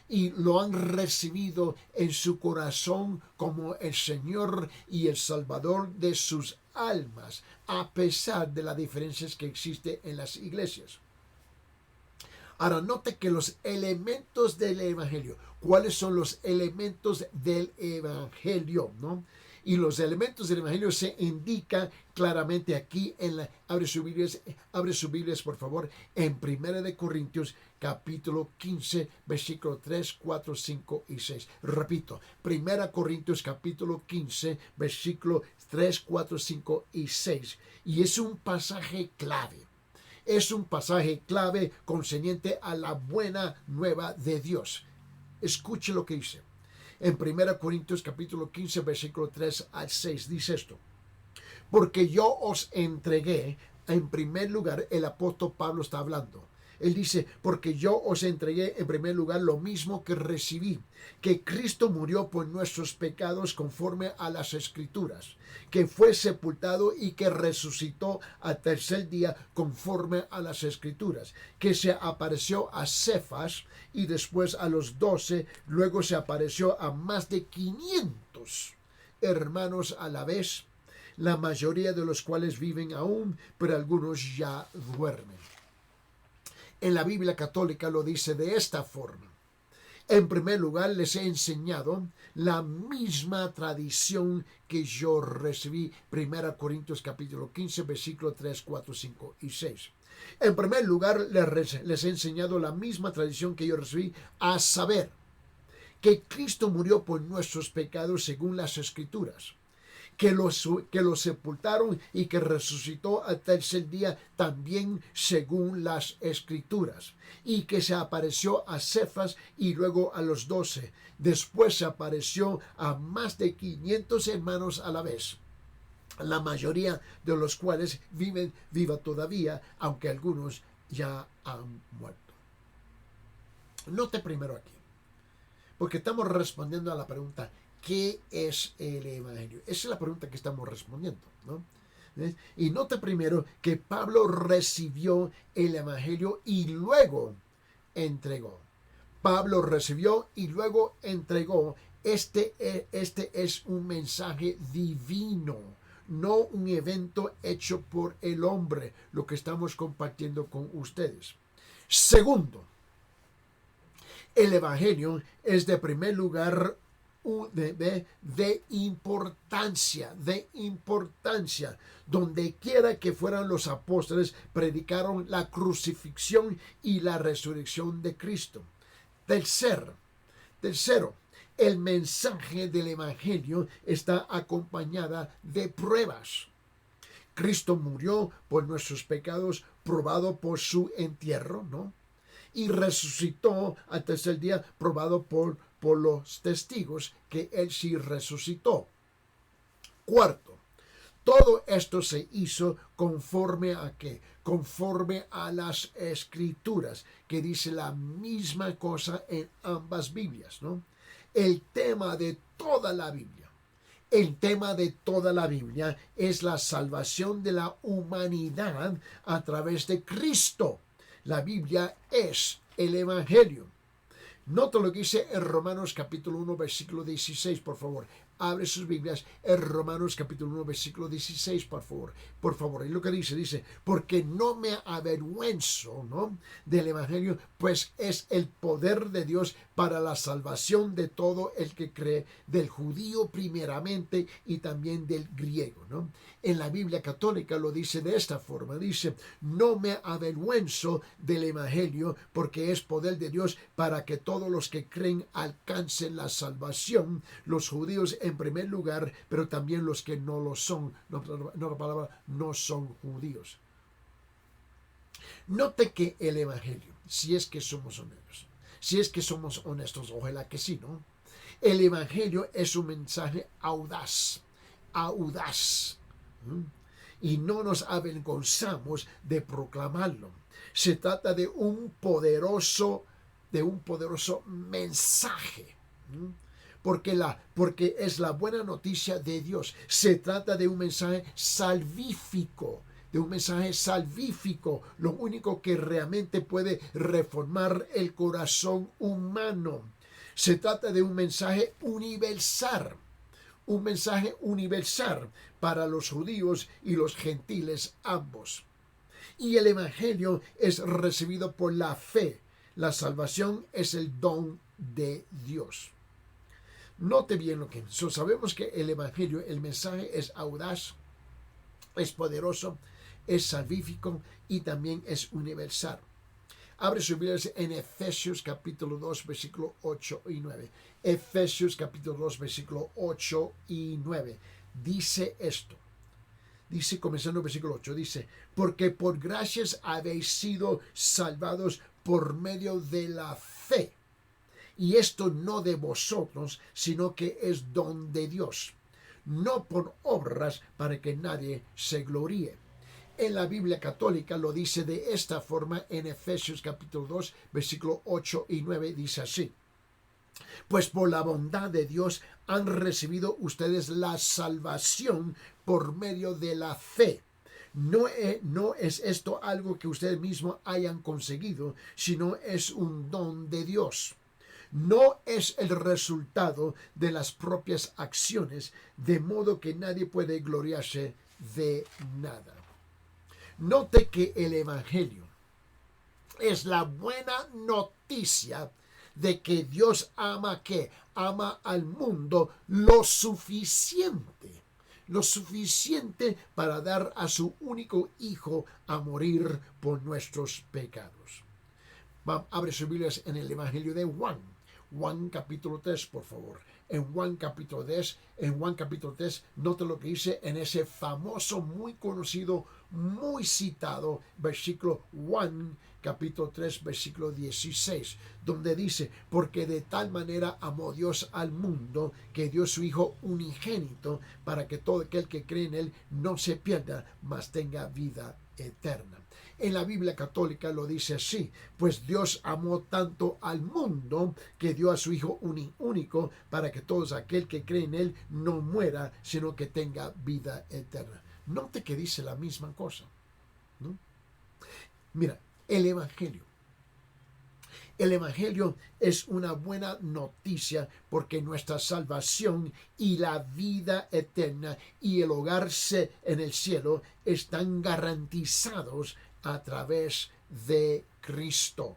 Y lo han recibido en su corazón como el Señor y el Salvador de sus almas, a pesar de las diferencias que existen en las iglesias. Ahora, note que los elementos del Evangelio, ¿cuáles son los elementos del Evangelio, no? Y los elementos del Evangelio se indican claramente aquí abre sus Biblias, por favor, en 1 Corintios capítulo 15, versículo 3, 4, 5 y 6. Repito, 1 Corintios capítulo 15, versículo 3, 4, 5 y 6. Y es un pasaje clave. Es un pasaje clave concerniente a la buena nueva de Dios. Escuche lo que dice. En 1 Corintios capítulo 15, versículo 3 al 6, dice esto. Porque yo os entregué, en primer lugar, el apóstol Pablo está hablando. Él dice, porque yo os entregué en primer lugar lo mismo que recibí, que Cristo murió por nuestros pecados conforme a las Escrituras, que fue sepultado y que resucitó al tercer día conforme a las Escrituras, que se apareció a Cefas y después a los 12, luego se apareció a más de 500 hermanos a la vez, la mayoría de los cuales viven aún, pero algunos ya duermen. En la Biblia católica lo dice de esta forma. En primer lugar, les he enseñado la misma tradición que yo recibí. 1 Corintios capítulo 15, versículo 3, 4, 5 y 6. En primer lugar, les he enseñado la misma tradición que yo recibí, a saber, que Cristo murió por nuestros pecados según las Escrituras, que lo sepultaron y que resucitó al tercer día también según las Escrituras, y que se apareció a Cefas y luego a los 12. Después se apareció a más de 500 hermanos a la vez, la mayoría de los cuales viva todavía, aunque algunos ya han muerto. Note primero aquí, porque estamos respondiendo a la pregunta, ¿qué es el Evangelio? Esa es la pregunta que estamos respondiendo, ¿no? Y note primero que Pablo recibió el Evangelio y luego entregó. Pablo recibió y luego entregó. Este es un mensaje divino, no un evento hecho por el hombre, lo que estamos compartiendo con ustedes. Segundo, el Evangelio es de primer lugar de importancia, Donde quiera que fueran los apóstoles, predicaron la crucifixión y la resurrección de Cristo. Tercero, el mensaje del Evangelio está acompañada de pruebas. Cristo murió por nuestros pecados, probado por su entierro, ¿no? Y resucitó al tercer día, probado por los testigos que él sí resucitó. Cuarto, todo esto se hizo conforme a ¿qué? Conforme a las Escrituras, que dice la misma cosa en ambas Biblias, ¿no? El tema de toda la Biblia es la salvación de la humanidad a través de Cristo. La Biblia es el Evangelio. Nota lo que dice en Romanos capítulo 1, versículo 16, por favor. Abre sus Biblias en Romanos capítulo 1, versículo 16, por favor. Por favor, y lo que dice, porque no me avergüenzo, ¿no?, del Evangelio, pues es el poder de Dios para la salvación de todo el que cree, del judío primeramente y también del griego, ¿no? En la Biblia católica lo dice de esta forma, dice, no me avergüenzo del Evangelio, porque es poder de Dios para que todos los que creen alcancen la salvación, los judíos en primer lugar, pero también los que no lo son, no son judíos. Note que el Evangelio, si es que somos honestos, ojalá que sí, ¿no? El Evangelio es un mensaje audaz, y no nos avergonzamos de proclamarlo. Se trata de un poderoso mensaje, porque es la buena noticia de Dios. Se trata de un mensaje salvífico, lo único que realmente puede reformar el corazón humano. Se trata de un mensaje universal para los judíos y los gentiles ambos. Y el Evangelio es recibido por la fe. La salvación es el don de Dios. Note bien lo que sabemos que el Evangelio, el mensaje es audaz, es poderoso, es salvífico y también es universal. Abre su Biblia en Efesios capítulo 2, versículo 8 y 9. Efesios capítulo 2, versículo 8 y 9. Dice esto. Dice, comenzando el versículo 8, dice, porque por gracias habéis sido salvados por medio de la fe. Y esto no de vosotros, sino que es don de Dios, no por obras para que nadie se gloríe. En la Biblia católica lo dice de esta forma en Efesios capítulo 2, versículo 8 y 9, dice así. Pues por la bondad de Dios han recibido ustedes la salvación por medio de la fe. No es esto algo que ustedes mismos hayan conseguido, sino es un don de Dios. No es el resultado de las propias acciones, de modo que nadie puede gloriarse de nada. Note que el Evangelio es la buena noticia de que Dios ama al mundo lo suficiente para dar a su único Hijo a morir por nuestros pecados. Abre sus Biblias en el Evangelio de Juan capítulo 3, por favor. en Juan capítulo 3, note lo que dice en ese famoso, muy conocido, muy citado versículo Juan capítulo 3, versículo 16, donde dice, porque de tal manera amó Dios al mundo que dio su Hijo unigénito para que todo aquel que cree en él no se pierda, mas tenga vida eterna. En la Biblia católica lo dice así, pues Dios amó tanto al mundo que dio a su Hijo único para que todo aquel que cree en él no muera, sino que tenga vida eterna. Note que dice la misma cosa, ¿no? Mira, el Evangelio. El Evangelio es una buena noticia porque nuestra salvación y la vida eterna y el hogar en el cielo están garantizados a través de Cristo.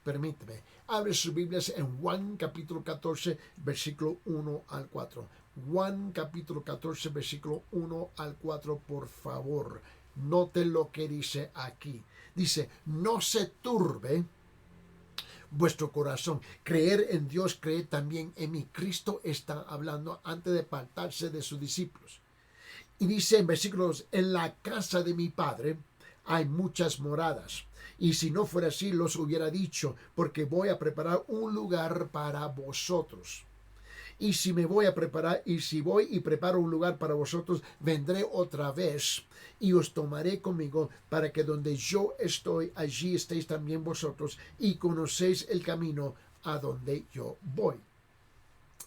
Permíteme, abre sus Biblias en Juan capítulo 14, versículo 1 al 4. Juan capítulo 14, versículo 1 al 4, por favor. Note lo que dice aquí. Dice, no se turbe vuestro corazón. Creer en Dios, creer también en mí. Cristo está hablando antes de apartarse de sus discípulos. Y dice en versículos, en la casa de mi Padre hay muchas moradas. Y si no fuera así, los hubiera dicho, porque voy a preparar un lugar para vosotros. Y si me voy a preparar, y si voy y preparo un lugar para vosotros, vendré otra vez y os tomaré conmigo para que donde yo estoy, allí estéis también vosotros y conocéis el camino a donde yo voy.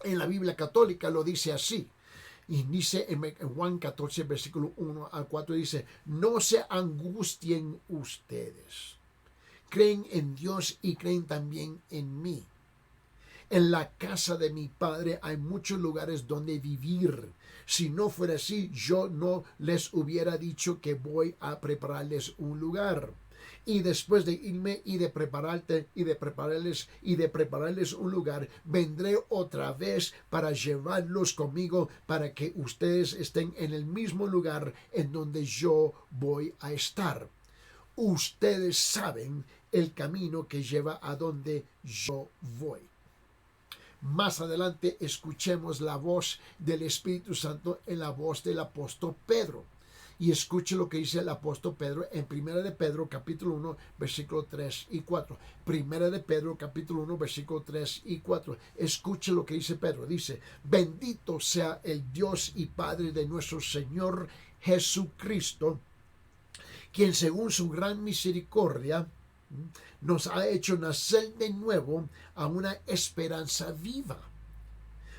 En la Biblia católica lo dice así. Y dice en Juan 14, versículo 1 al 4, dice, no se angustien ustedes. Creen en Dios y creen también en mí. En la casa de mi Padre hay muchos lugares donde vivir. Si no fuera así, yo no les hubiera dicho que voy a prepararles un lugar. Y después de irme y de prepararles un lugar, vendré otra vez para llevarlos conmigo para que ustedes estén en el mismo lugar en donde yo voy a estar. Ustedes saben el camino que lleva a donde yo voy. Más adelante escuchemos la voz del Espíritu Santo en la voz del apóstol Pedro. Y escuche lo que dice el apóstol Pedro en 1 de Pedro capítulo 1 versículo 3 y 4. 1 de Pedro capítulo 1 versículo 3 y 4. Escuche lo que dice Pedro. Dice, bendito sea el Dios y Padre de nuestro Señor Jesucristo, quien según su gran misericordia nos ha hecho nacer de nuevo a una esperanza viva,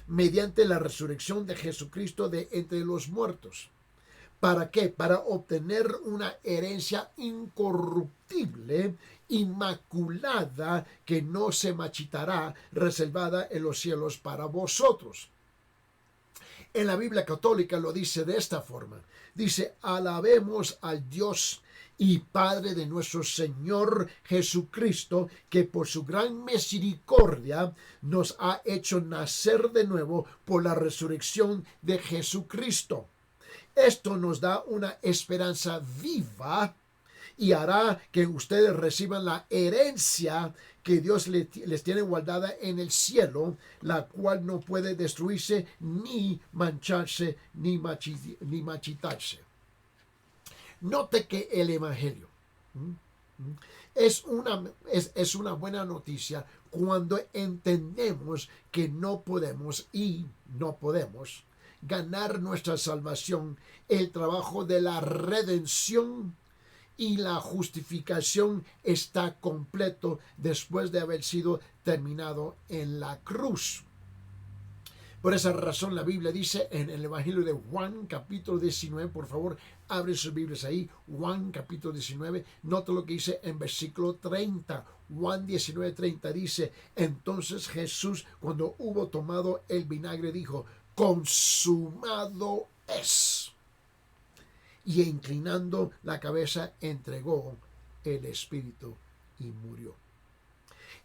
mediante la resurrección de Jesucristo de entre los muertos. ¿Para qué? Para obtener una herencia incorruptible, inmaculada, que no se marchitará, reservada en los cielos para vosotros. En la Biblia católica lo dice de esta forma. Dice, alabemos al Dios y Padre de nuestro Señor Jesucristo, que por su gran misericordia nos ha hecho nacer de nuevo por la resurrección de Jesucristo. Esto nos da una esperanza viva y hará que ustedes reciban la herencia que Dios les tiene guardada en el cielo, la cual no puede destruirse, ni mancharse, ni machitarse. Note que el Evangelio es una buena noticia cuando entendemos que no podemos ganar nuestra salvación. El trabajo de la redención y la justificación está completo después de haber sido terminado en la cruz. Por esa razón la Biblia dice en el Evangelio de Juan capítulo 19, por favor, abre sus Biblias ahí, Juan capítulo 19, nota lo que dice en versículo 30, Juan 19, 30 dice, entonces Jesús, cuando hubo tomado el vinagre, dijo, consumado es. Y inclinando la cabeza entregó el Espíritu y murió.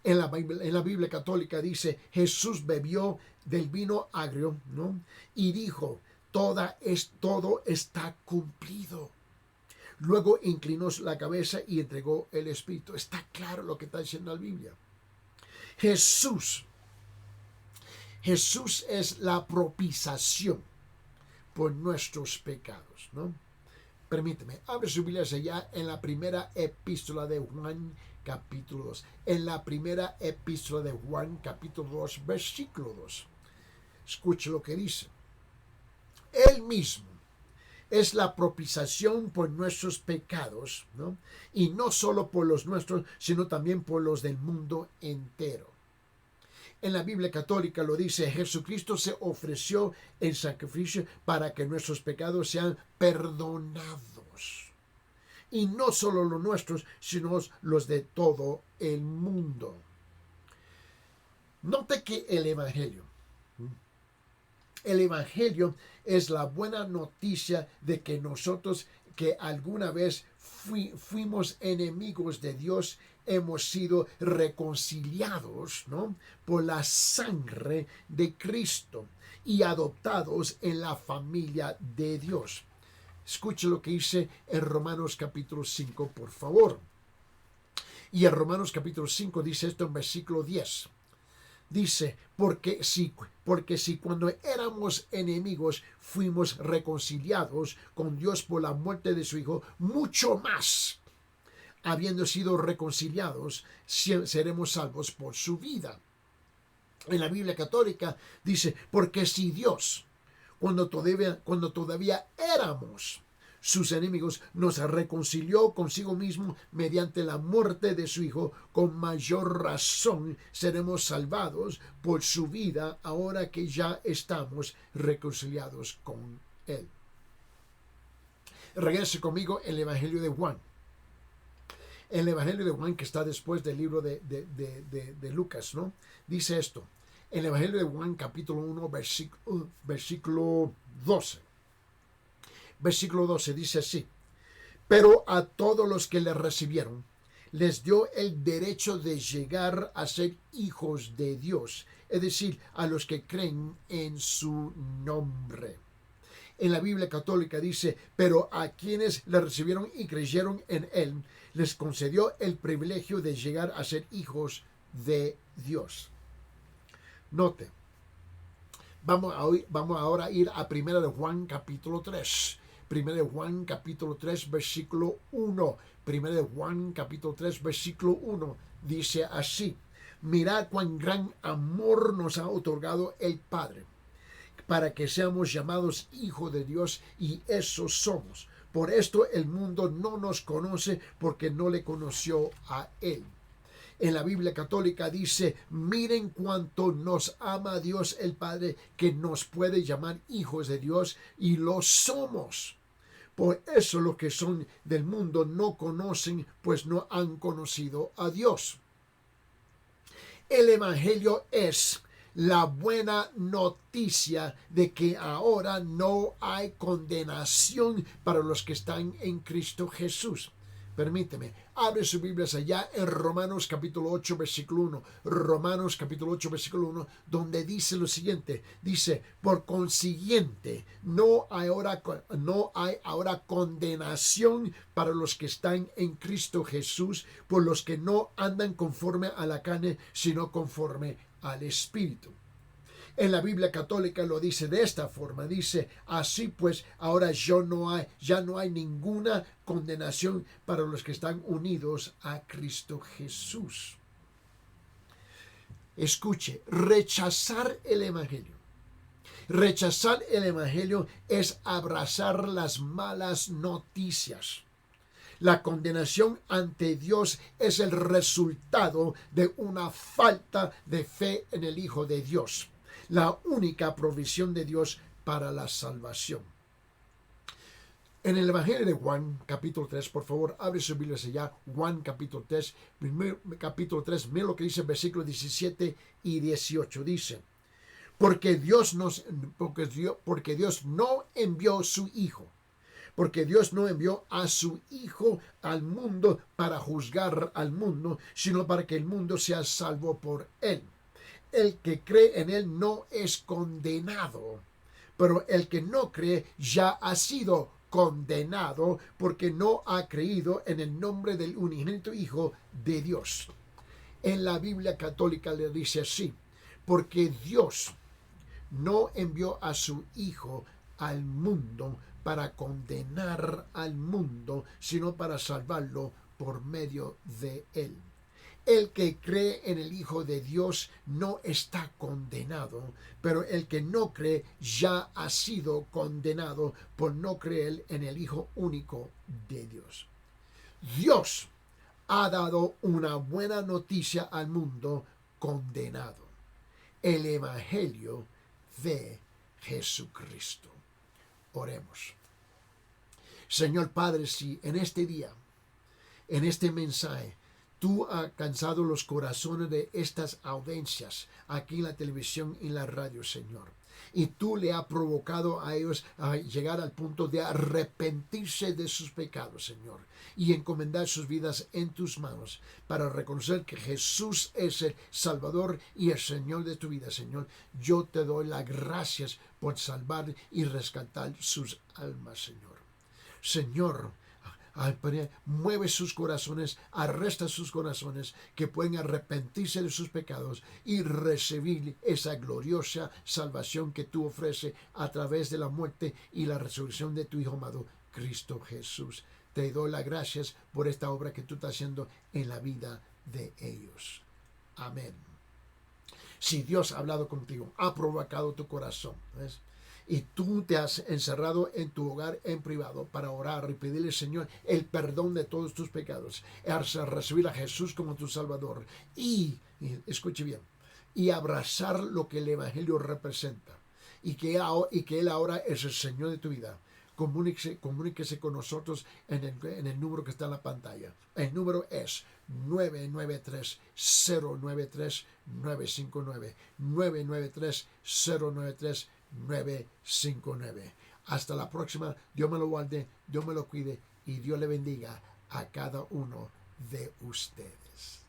En la Biblia católica dice, Jesús bebió del vino agrio, ¿no? Y dijo, todo está cumplido. Luego inclinó la cabeza y entregó el Espíritu. Está claro lo que está diciendo la Biblia. Jesús Jesús es la propiciación por nuestros pecados, ¿no? Permíteme, abre su Biblia allá en la primera epístola de Juan, capítulo 2. En la primera epístola de Juan, capítulo 2, versículo 2. Escuche lo que dice. Él mismo es la propiciación por nuestros pecados, ¿no? Y no solo por los nuestros, sino también por los del mundo entero. En la Biblia católica lo dice, Jesucristo se ofreció en sacrificio para que nuestros pecados sean perdonados. Y no solo los nuestros, sino los de todo el mundo. Note que el Evangelio es la buena noticia de que nosotros que alguna vez fuimos enemigos de Dios, hemos sido reconciliados, ¿no?, por la sangre de Cristo y adoptados en la familia de Dios. Escuche lo que dice en Romanos capítulo 5, por favor. Y en Romanos capítulo 5 dice esto en versículo 10. Dice, porque si cuando éramos enemigos fuimos reconciliados con Dios por la muerte de su Hijo, mucho más, habiendo sido reconciliados, seremos salvos por su vida. En la Biblia católica dice, porque si Dios, cuando todavía éramos sus enemigos, nos reconcilió consigo mismo mediante la muerte de su Hijo, con mayor razón seremos salvados por su vida ahora que ya estamos reconciliados con Él. Regrese conmigo el Evangelio de Juan. El Evangelio de Juan, que está después del libro de Lucas, ¿no? Dice esto. El Evangelio de Juan, capítulo 1, versículo 12. Versículo 12 dice así: pero a todos los que le recibieron, les dio el derecho de llegar a ser hijos de Dios, es decir, a los que creen en su nombre. En la Biblia católica dice, pero a quienes le recibieron y creyeron en él, les concedió el privilegio de llegar a ser hijos de Dios. Note, vamos ahora a ir a 1 de Juan capítulo 3. 1 de Juan capítulo 3 versículo 1. 1 de Juan capítulo 3 versículo 1 dice así: mirad cuán gran amor nos ha otorgado el Padre, para que seamos llamados hijos de Dios, y eso somos. Por esto el mundo no nos conoce, porque no le conoció a Él. En la Biblia católica dice, miren cuánto nos ama Dios el Padre, que nos puede llamar hijos de Dios, y lo somos. Por eso los que son del mundo no conocen, pues no han conocido a Dios. El Evangelio es la buena noticia de que ahora no hay condenación para los que están en Cristo Jesús. Permíteme, abre sus Biblias allá en Romanos capítulo 8 versículo 1. Romanos capítulo 8 versículo 1, donde dice lo siguiente. Dice, por consiguiente, no hay ahora condenación para los que están en Cristo Jesús, por los que no andan conforme a la carne, sino conforme al Espíritu. En la Biblia católica lo dice de esta forma, dice, así pues, ahora ya no hay ninguna condenación para los que están unidos a Cristo Jesús. Escuche, rechazar el Evangelio. Rechazar el Evangelio es abrazar las malas noticias. La condenación ante Dios es el resultado de una falta de fe en el Hijo de Dios, la única provisión de Dios para la salvación. En el Evangelio de Juan, capítulo 3, por favor, abre sus Biblias allá, Juan capítulo 3, mira lo que dice versículos 17 y 18, dice, porque Dios no envió su Hijo, porque Dios no envió a su Hijo al mundo para juzgar al mundo, sino para que el mundo sea salvo por él. El que cree en él no es condenado, pero el que no cree ya ha sido condenado porque no ha creído en el nombre del unigénito Hijo de Dios. En la Biblia católica le dice así, porque Dios no envió a su Hijo al mundo para condenar al mundo, sino para salvarlo por medio de él. El que cree en el Hijo de Dios no está condenado, pero el que no cree ya ha sido condenado por no creer en el Hijo único de Dios. Dios ha dado una buena noticia al mundo condenado: el Evangelio de Jesucristo. Oremos. Señor Padre, si en este día, en este mensaje, tú has alcanzado los corazones de estas audiencias aquí en la televisión y en la radio, Señor, y tú le has provocado a ellos a llegar al punto de arrepentirse de sus pecados, Señor, y encomendar sus vidas en tus manos para reconocer que Jesús es el Salvador y el Señor de tu vida, Señor. Yo te doy las gracias por salvar y rescatar sus almas, Señor. Señor, mueve sus corazones, arresta sus corazones, que pueden arrepentirse de sus pecados y recibir esa gloriosa salvación que tú ofreces a través de la muerte y la resurrección de tu Hijo amado, Cristo Jesús. Te doy las gracias por esta obra que tú estás haciendo en la vida de ellos. Amén. Si Dios ha hablado contigo, ha provocado tu corazón, ¿ves?, y tú te has encerrado en tu hogar en privado para orar y pedirle, Señor, el perdón de todos tus pecados, recibir a Jesús como tu Salvador y escuche bien, y abrazar lo que el Evangelio representa, y que Él ahora es el Señor de tu vida. Comuníquese con nosotros en el número que está en la pantalla. El número es 993-093-959. 993-093-959. Hasta la próxima. Dios me lo guarde, Dios me lo cuide y Dios le bendiga a cada uno de ustedes.